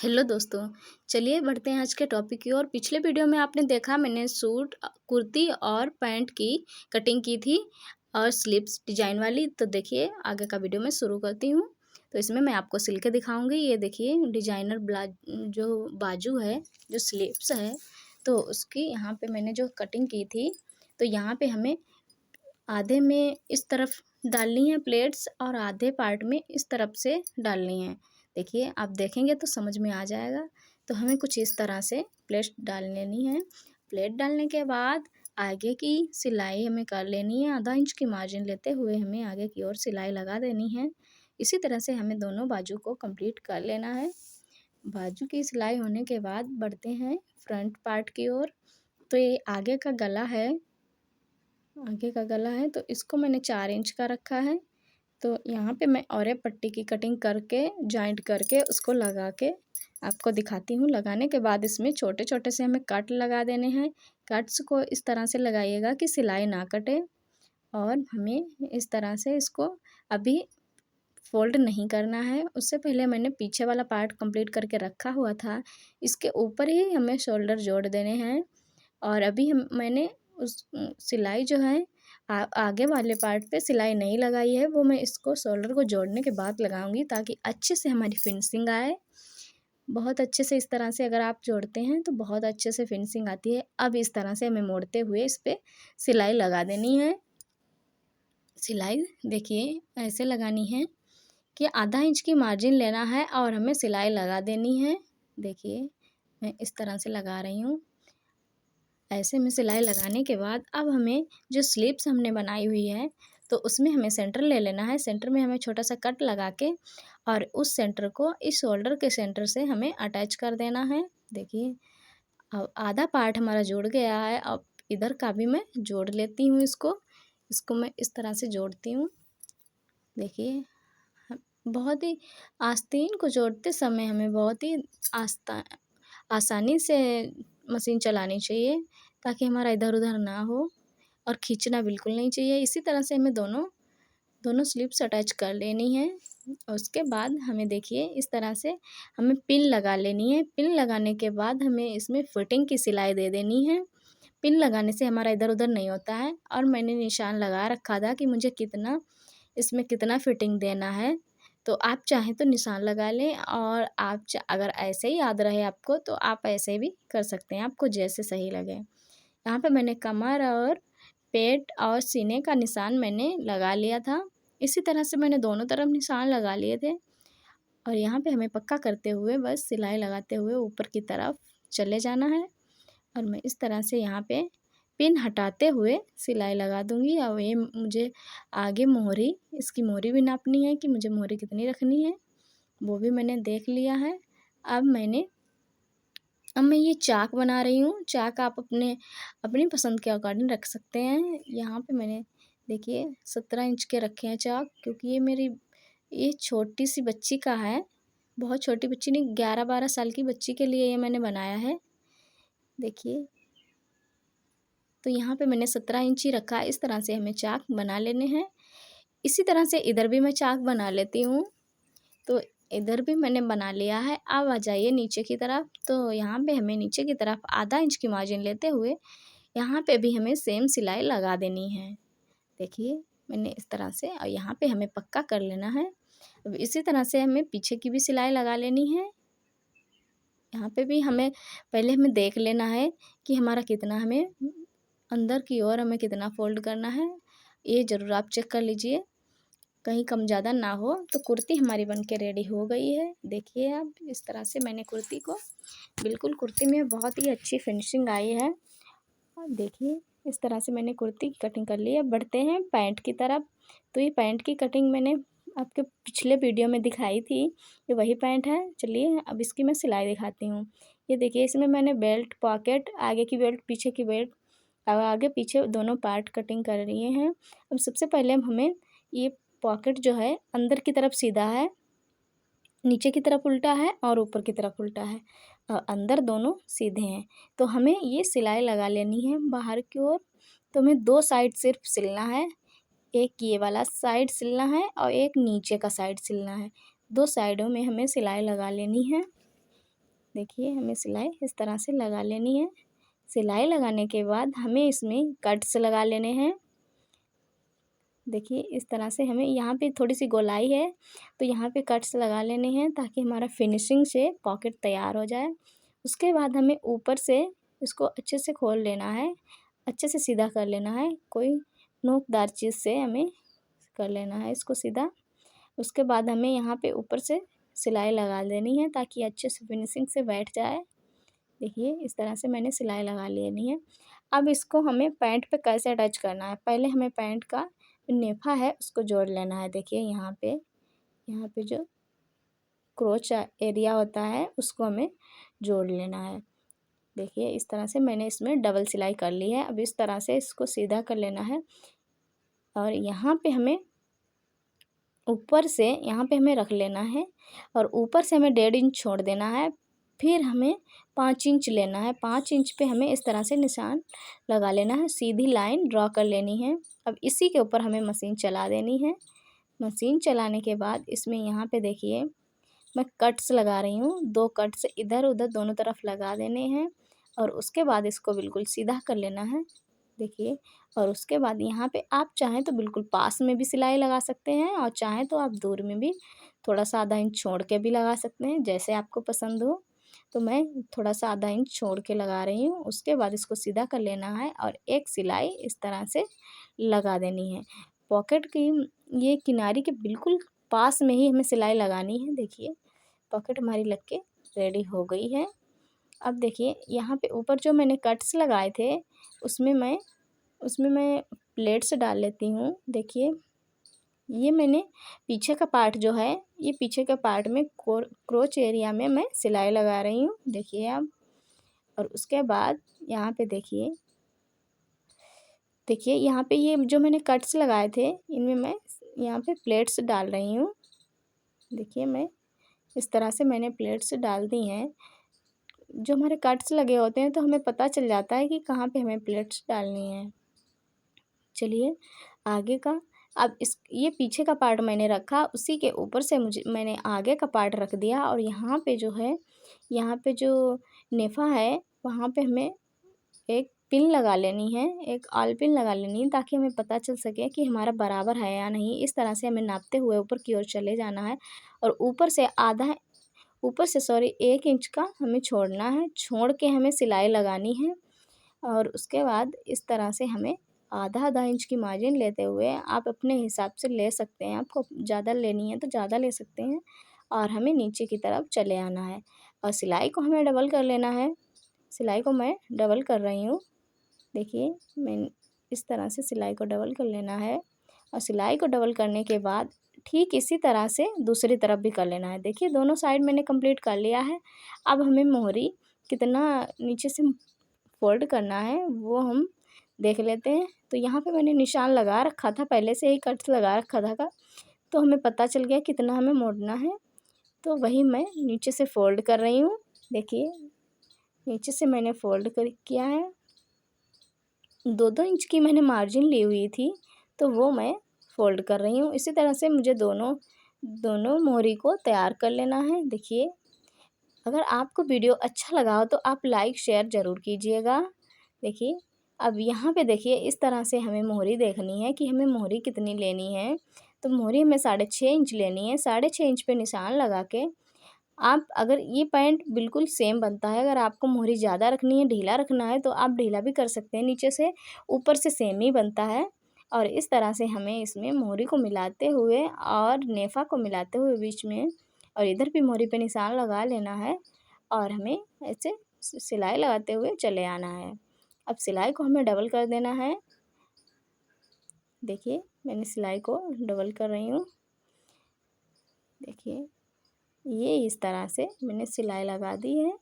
Hello दोस्तों। चलिए बढ़ते हैं आज के टॉपिक की ओर। पिछले वीडियो में आपने देखा मैंने सूट कुर्ती और पैंट की कटिंग की थी और स्लीव्स डिजाइन वाली। तो देखिए आगे का वीडियो मैं शुरू करती हूँ। तो इसमें मैं आपको सिल के दिखाऊंगी। ये देखिए डिजाइनर जो बाजू है, जो स्लीव्स है, तो उसकी यहाँ पे मैंने जो कटिंग की थी, तो यहाँ पे हमें आधे में इस तरफ डालनी है प्लेट्स और आधे पार्ट में इस तरफ से डालनी है। देखिए आप देखेंगे तो समझ में आ जाएगा। तो हमें कुछ इस तरह से प्लेट डाल लेनी है। प्लेट डालने के बाद आगे की सिलाई हमें कर लेनी है। आधा इंच की मार्जिन लेते हुए हमें आगे की ओर सिलाई लगा देनी है। इसी तरह से हमें दोनों बाजू को कंप्लीट कर लेना है। बाजू की सिलाई होने के बाद बढ़ते हैं फ्रंट पार्ट की ओर। तो ये आगे का गला है, आगे का गला है, तो इसको मैंने 4 इंच का रखा है। तो यहाँ पे मैं और पट्टी की कटिंग करके जॉइंट करके उसको लगा के आपको दिखाती हूँ। लगाने के बाद इसमें छोटे छोटे से हमें कट लगा देने हैं। कट्स को इस तरह से लगाइएगा कि सिलाई ना कटे, और हमें इस तरह से इसको अभी फोल्ड नहीं करना है। उससे पहले मैंने पीछे वाला पार्ट कंप्लीट करके रखा हुआ था, इसके ऊपर ही हमें शोल्डर जोड़ देने हैं। और अभी मैंने उस सिलाई जो है आगे वाले पार्ट पे सिलाई नहीं लगाई है, वो मैं इसको शोल्डर को जोड़ने के बाद लगाऊंगी ताकि अच्छे से हमारी फिनिशिंग आए। बहुत अच्छे से इस तरह से अगर आप जोड़ते हैं तो बहुत अच्छे से फिनिशिंग आती है। अब इस तरह से हमें मोड़ते हुए इस पर सिलाई लगा देनी है। सिलाई देखिए ऐसे लगानी है कि आधा इंच की मार्जिन लेना है और हमें सिलाई लगा देनी है। देखिए मैं इस तरह से लगा रही हूँ। ऐसे में सिलाई लगाने के बाद अब हमें जो स्लीव्स हमने बनाई हुई है, तो उसमें हमें सेंटर ले लेना है। सेंटर में हमें छोटा सा कट लगा के और उस सेंटर को इस शोल्डर के सेंटर से हमें अटैच कर देना है। देखिए अब आधा पार्ट हमारा जुड़ गया है। अब इधर का भी मैं जोड़ लेती हूँ। इसको मैं इस तरह से जोड़ती हूँ। देखिए बहुत ही आस्तीन को जोड़ते समय हमें बहुत ही आसानी से मशीन चलानी चाहिए ताकि हमारा इधर उधर ना हो, और खींचना बिल्कुल नहीं चाहिए। इसी तरह से हमें दोनों दोनों स्लिप्स अटैच कर लेनी है। और उसके बाद हमें देखिए इस तरह से हमें पिन लगा लेनी है। पिन लगाने के बाद हमें इसमें फिटिंग की सिलाई दे देनी है। पिन लगाने से हमारा इधर उधर नहीं होता है, और मैंने निशान लगा रखा था कि मुझे इसमें कितना फिटिंग देना है। तो आप चाहें तो निशान लगा लें, और आप अगर ऐसे ही याद रहे आपको तो आप ऐसे भी कर सकते हैं, आपको जैसे सही लगे। यहाँ पे मैंने कमर और पेट और सीने का निशान मैंने लगा लिया था। इसी तरह से मैंने दोनों तरफ निशान लगा लिए थे, और यहाँ पे हमें पक्का करते हुए बस सिलाई लगाते हुए ऊपर की तरफ चले जाना है। और मैं इस तरह से यहाँ पे पिन हटाते हुए सिलाई लगा दूँगी। और ये मुझे आगे मोहरी, इसकी मोहरी भी नापनी है कि मुझे मोहरी कितनी रखनी है, वो भी मैंने देख लिया है। अब मैं ये चाक बना रही हूँ। चाक आप अपनी पसंद के अकॉर्डिंग रख सकते हैं। यहाँ पे मैंने देखिए 17 इंच के रखे हैं चाक, क्योंकि ये छोटी सी बच्ची का है। बहुत छोटी बच्ची नहीं, 11-12 साल की बच्ची के लिए ये मैंने बनाया है। देखिए तो यहाँ पे मैंने 17 इंच ही रखा है। इस तरह से हमें चाक बना लेने हैं। इसी तरह से इधर भी मैं चाक बना लेती हूँ। तो इधर भी मैंने बना लिया है। अब आ जाइए नीचे की तरफ। तो यहाँ पे हमें नीचे की तरफ आधा इंच की मार्जिन लेते हुए यहाँ पे भी हमें सेम सिलाई लगा देनी है। देखिए मैंने इस तरह से, और यहाँ पे हमें पक्का कर लेना है। अब इसी तरह से हमें पीछे की भी सिलाई लगा लेनी है। यहाँ पे भी पहले हमें देख लेना है कि हमारा कितना हमें अंदर की ओर हमें कितना फोल्ड करना है। ये ज़रूर आप चेक कर लीजिए, कहीं कम ज़्यादा ना हो। तो कुर्ती हमारी बन के रेडी हो गई है। देखिए अब इस तरह से मैंने कुर्ती को, बिल्कुल कुर्ती में बहुत ही अच्छी फिनिशिंग आई है। और देखिए इस तरह से मैंने कुर्ती की कटिंग कर ली है। बढ़ते हैं पैंट की तरफ। तो ये पैंट की कटिंग मैंने आपके पिछले वीडियो में दिखाई थी, ये वही पैंट है। चलिए अब इसकी मैं सिलाई दिखाती हूँ। ये देखिए इसमें मैंने बेल्ट, पॉकेट, आगे की बेल्ट, पीछे की बेल्ट, अब आगे पीछे दोनों पार्ट कटिंग कर रही हैं। अब सबसे पहले हमें ये पॉकेट जो है अंदर की तरफ सीधा है, नीचे की तरफ उल्टा है और ऊपर की तरफ उल्टा है, और अंदर दोनों सीधे हैं। तो हमें ये सिलाई लगा लेनी है बाहर की ओर। तो हमें 2 साइड सिर्फ सिलना है। एक ये वाला साइड सिलना है और एक नीचे का साइड सिलना है। 2 साइडों में हमें सिलाई लगा लेनी है। देखिए हमें सिलाई इस तरह से लगा लेनी है। सिलाई लगाने के बाद हमें इसमें कट्स लगा लेने हैं। देखिए इस तरह से हमें यहाँ पे थोड़ी सी गोलाई है तो यहाँ पे कट्स लगा लेने हैं ताकि हमारा फिनिशिंग से पॉकेट तैयार हो जाए। उसके बाद हमें ऊपर से इसको अच्छे से खोल लेना है, अच्छे से सीधा कर लेना है। कोई नोकदार चीज़ से हमें कर लेना है इसको सीधा। उसके बाद हमें यहाँ पे ऊपर से सिलाई लगा देनी है ताकि अच्छे से फिनिशिंग से बैठ जाए। देखिए इस तरह से मैंने सिलाई लगा लेनी है। अब इसको हमें पैंट पे कैसे अटैच करना है, पहले हमें पैंट का नेफा है उसको जोड़ लेना है। देखिए यहाँ पे जो क्रोच एरिया होता है उसको हमें जोड़ लेना है। देखिए इस तरह से मैंने इसमें डबल सिलाई कर ली है। अब इस तरह से इसको सीधा कर लेना है और यहाँ पे हमें ऊपर से यहाँ पे हमें रख लेना है और ऊपर से हमें 1.5 इंच छोड़ देना है। फिर हमें 5 इंच लेना है। 5 इंच पे हमें इस तरह से निशान लगा लेना है, सीधी लाइन ड्रॉ कर लेनी है। अब इसी के ऊपर हमें मशीन चला देनी है। मशीन चलाने के बाद इसमें यहाँ पे देखिए मैं कट्स लगा रही हूँ। 2 कट्स इधर उधर दोनों तरफ लगा देने हैं और उसके बाद इसको बिल्कुल सीधा कर लेना है। देखिए और उसके बाद यहाँ पे आप चाहें तो बिल्कुल पास में भी सिलाई लगा सकते हैं और चाहें तो आप दूर में भी थोड़ा सा आधा इंच छोड़ के भी लगा सकते हैं, जैसे आपको पसंद हो। तो मैं थोड़ा सा आधा इंच छोड़ के लगा रही हूँ। उसके बाद इसको सीधा कर लेना है और एक सिलाई इस तरह से लगा देनी है। पॉकेट की ये किनारी के बिल्कुल पास में ही हमें सिलाई लगानी है। देखिए पॉकेट हमारी लग के रेडी हो गई है। अब देखिए यहाँ पे ऊपर जो मैंने कट्स लगाए थे उसमें मैं प्लेट्स डाल लेती हूँ। देखिए ये मैंने पीछे का पार्ट जो है, ये पीछे के पार्ट में क्रोच एरिया में मैं सिलाई लगा रही हूँ। देखिए आप और उसके बाद यहाँ पे देखिए यहाँ पे ये जो मैंने कट्स लगाए थे इनमें मैं यहाँ पे प्लेट्स डाल रही हूँ। देखिए मैं इस तरह से मैंने प्लेट्स डाल दी हैं। जो हमारे कट्स लगे होते हैं तो हमें पता चल जाता है कि कहाँ पे हमें प्लेट्स डालनी है। चलिए आगे का, अब इस ये पीछे का पार्ट मैंने रखा, उसी के ऊपर से मैंने आगे का पार्ट रख दिया और यहाँ पे जो है, यहाँ पे जो नेफा है वहाँ पे हमें एक पिन लगा लेनी है, एक ऑल पिन लगा लेनी है ताकि हमें पता चल सके कि हमारा बराबर है या नहीं। इस तरह से हमें नापते हुए ऊपर की ओर चले जाना है और ऊपर से 1 इंच का हमें छोड़ना है। छोड़ के हमें सिलाई लगानी है और उसके बाद इस तरह से हमें आधा इंच की मार्जिन लेते हुए आप अपने हिसाब से ले सकते हैं। आपको ज़्यादा लेनी है तो ज़्यादा ले सकते हैं और हमें नीचे की तरफ चले आना है और सिलाई को हमें डबल कर लेना है। सिलाई को मैं डबल कर रही हूँ। देखिए मैं इस तरह से सिलाई को डबल कर लेना है और सिलाई को डबल करने के बाद ठीक इसी तरह से दूसरी तरफ भी कर लेना है। देखिए दोनों साइड मैंने कंप्लीट कर लिया है। अब हमें मोहरी कितना नीचे से फोल्ड करना है वो हम देख लेते हैं। तो यहाँ पे मैंने निशान लगा रखा था, पहले से ही कट्स लगा रखा था तो हमें पता चल गया कितना हमें मोड़ना है। तो वही मैं नीचे से फोल्ड कर रही हूँ। देखिए नीचे से मैंने फोल्ड किया है। 2-2 इंच की मैंने मार्जिन ली हुई थी तो वो मैं फ़ोल्ड कर रही हूँ। इसी तरह से मुझे दोनों मोहरी को तैयार कर लेना है। देखिए अगर आपको वीडियो अच्छा लगा हो तो आप लाइक शेयर ज़रूर कीजिएगा। देखिए अब यहाँ पे देखिए इस तरह से हमें मोहरी देखनी है कि हमें मोहरी कितनी लेनी है। तो मोहरी हमें 6.5 इंच लेनी है। 6.5 इंच पे निशान लगा के आप, अगर ये पैंट बिल्कुल सेम बनता है, अगर आपको मोहरी ज़्यादा रखनी है, ढीला रखना है तो आप ढीला भी कर सकते हैं। नीचे से ऊपर से सेम ही बनता है और इस तरह से हमें इसमें मोहरी को मिलाते हुए और नेफा को मिलाते हुए बीच में और इधर भी मोहरी पे निशान लगा लेना है और हमें ऐसे सिलाई लगाते हुए चले आना है। अब सिलाई को हमें डबल कर देना है। देखिए मैंने सिलाई को डबल कर रही हूँ। देखिए ये इस तरह से मैंने सिलाई लगा दी है।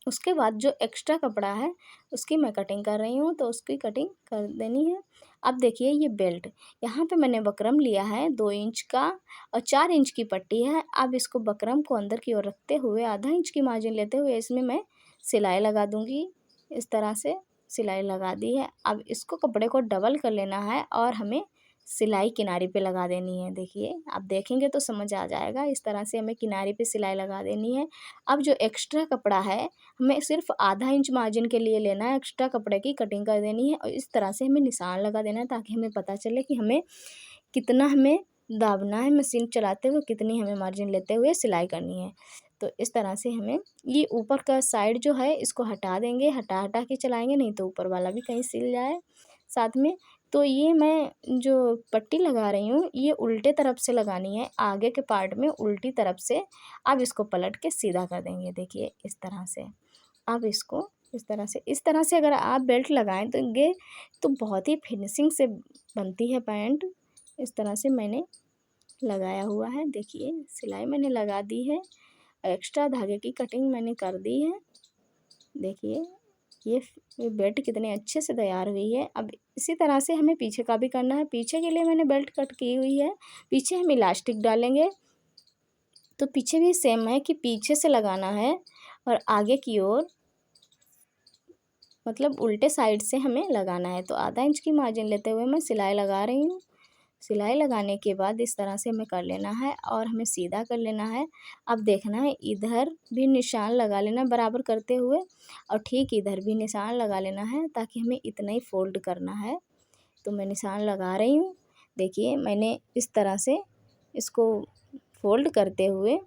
उसके बाद जो एक्स्ट्रा कपड़ा है उसकी मैं कटिंग कर रही हूँ, तो उसकी कटिंग कर देनी है। अब देखिए ये बेल्ट, यहाँ पे मैंने बकरम लिया है 2 इंच का और 4 इंच की पट्टी है। अब इसको बकरम को अंदर की ओर रखते हुए आधा इंच की मार्जिन लेते हुए इसमें मैं सिलाई लगा दूँगी। इस तरह से सिलाई लगा दी है। अब इसको कपड़े को डबल कर लेना है और हमें सिलाई किनारे पे लगा देनी है। देखिए आप देखेंगे तो समझ आ जाएगा, इस तरह से हमें किनारे पे सिलाई लगा देनी है। अब जो एक्स्ट्रा कपड़ा है हमें सिर्फ आधा इंच मार्जिन के लिए लेना है, एक्स्ट्रा कपड़े की कटिंग कर देनी है और इस तरह से हमें निशान लगा देना है, ताकि हमें पता चले कि हमें कितना हमें दाबना है मशीन चलाते हुए, कितनी हमें मार्जिन लेते हुए सिलाई करनी है। तो इस तरह से हमें ये ऊपर का साइड जो है इसको हटा देंगे, हटा हटा के चलाएंगे, नहीं तो ऊपर वाला भी कहीं सिल जाए साथ में। तो ये मैं जो पट्टी लगा रही हूँ ये उल्टे तरफ से लगानी है, आगे के पार्ट में उल्टी तरफ से। अब इसको पलट के सीधा कर देंगे। देखिए इस तरह से। अब इसको इस तरह से अगर आप बेल्ट लगाएं तो ये तो बहुत ही फिनिशिंग से बनती है पैंट। इस तरह से मैंने लगाया हुआ है। देखिए सिलाई मैंने लगा दी है, एक्स्ट्रा धागे की कटिंग मैंने कर दी है। देखिए ये बेल्ट कितने अच्छे से तैयार हुई है। अब इसी तरह से हमें पीछे का भी करना है। पीछे के लिए मैंने बेल्ट कट की हुई है, पीछे हम इलास्टिक डालेंगे। तो पीछे भी सेम है कि पीछे से लगाना है और आगे की ओर मतलब उल्टे साइड से हमें लगाना है। तो आधा इंच की मार्जिन लेते हुए मैं सिलाई लगा रही हूँ। सिलाई लगाने के बाद इस तरह से हमें कर लेना है और हमें सीधा कर लेना है। अब देखना है इधर भी निशान लगा लेना बराबर करते हुए और ठीक इधर भी निशान लगा लेना है, ताकि हमें इतना ही फोल्ड करना है। तो मैं निशान लगा रही हूँ। देखिए मैंने इस तरह से इसको फोल्ड करते हुए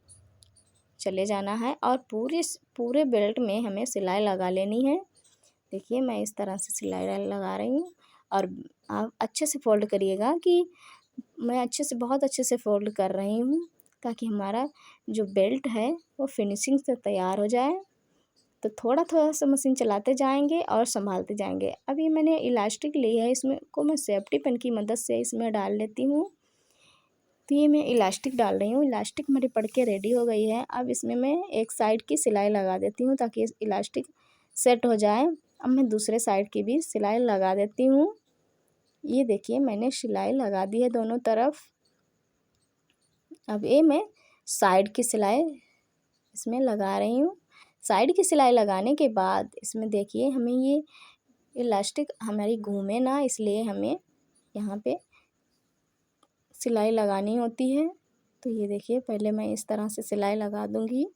चले जाना है और पूरे बेल्ट में हमें सिलाई लगा लेनी है। देखिए मैं इस तरह से सिलाई लगा रही हूँ और आप अच्छे से फोल्ड करिएगा कि मैं बहुत अच्छे से फोल्ड कर रही हूँ, ताकि हमारा जो बेल्ट है वो फिनिशिंग से तैयार हो जाए। तो थोड़ा थोड़ा सा मशीन चलाते जाएंगे और संभालते जाएंगे। अब ये मैंने इलास्टिक ली है, इसमें को मैं सेफ्टी पिन की मदद से इसमें डाल लेती हूँ। तो ये मैं इलास्टिक डाल रही हूँ, इलास्टिक मेरी पड़ के रेडी हो गई है। अब इसमें मैं एक साइड की सिलाई लगा देती हूँ ताकि इलास्टिक सेट हो जाए। अब मैं दूसरे साइड की भी सिलाई लगा देती हूँ। ये देखिए मैंने सिलाई लगा दी है दोनों तरफ। अब ये मैं साइड की सिलाई इसमें लगा रही हूँ। साइड की सिलाई लगाने के बाद इसमें देखिए हमें ये इलास्टिक हमारी घूमे ना, इसलिए हमें यहाँ पे सिलाई लगानी होती है। तो ये देखिए पहले मैं इस तरह से सिलाई लगा दूँगी,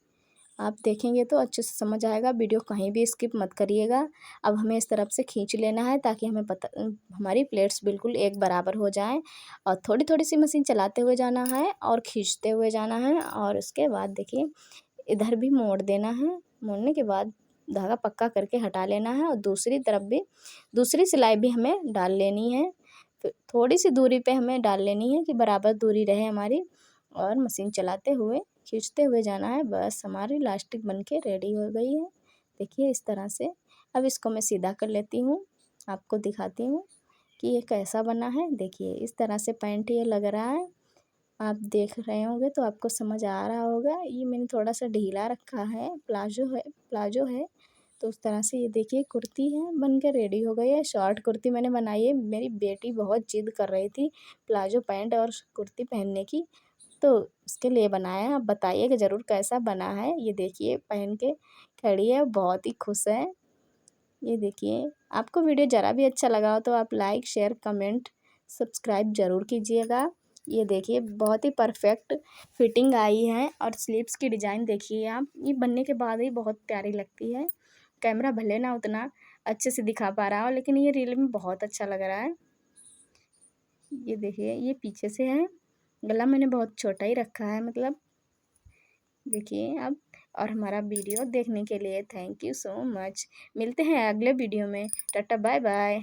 आप देखेंगे तो अच्छे से समझ आएगा। वीडियो कहीं भी स्किप मत करिएगा। अब हमें इस तरफ से खींच लेना है ताकि हमें पता हमारी प्लेट्स बिल्कुल एक बराबर हो जाएं और थोड़ी थोड़ी सी मशीन चलाते हुए जाना है और खींचते हुए जाना है। और उसके बाद देखिए इधर भी मोड़ देना है, मोड़ने के बाद धागा पक्का करके हटा लेना है और दूसरी तरफ भी दूसरी सिलाई भी हमें डाल लेनी है। तो थोड़ी सी दूरी पे हमें डाल लेनी है कि बराबर दूरी रहे हमारी, और मशीन चलाते हुए खींचते हुए जाना है। बस हमारी इलास्टिक बनके रेडी हो गई है। देखिए इस तरह से। अब इसको मैं सीधा कर लेती हूँ, आपको दिखाती हूँ कि ये कैसा बना है। देखिए इस तरह से पैंट ये लग रहा है, आप देख रहे होंगे तो आपको समझ आ रहा होगा। ये मैंने थोड़ा सा ढीला रखा है, प्लाजो है। तो उस तरह से ये देखिए कुर्ती है बन के रेडी हो गई है। शॉर्ट कुर्ती मैंने बनाई है, मेरी बेटी बहुत जिद कर रही थी प्लाजो पैंट और कुर्ती पहनने की, तो उसके लिए बनाया है। आप बताइएगा ज़रूर कैसा बना है। ये देखिए पहन के खड़ी है, बहुत ही खुश है। ये देखिए आपको वीडियो ज़रा भी अच्छा लगा हो तो आप लाइक शेयर कमेंट सब्सक्राइब ज़रूर कीजिएगा। ये देखिए बहुत ही परफेक्ट फिटिंग आई है और स्लीव्स की डिज़ाइन देखिए आप, ये बनने के बाद ही बहुत प्यारी लगती है। कैमरा भले ना उतना अच्छे से दिखा पा रहा हो, लेकिन ये रियल में बहुत अच्छा लग रहा है। ये देखिए ये पीछे से है, गला मैंने बहुत छोटा ही रखा है मतलब। देखिए अब, और हमारा वीडियो देखने के लिए थैंक यू सो मच। मिलते हैं अगले वीडियो में। Tata bye bye.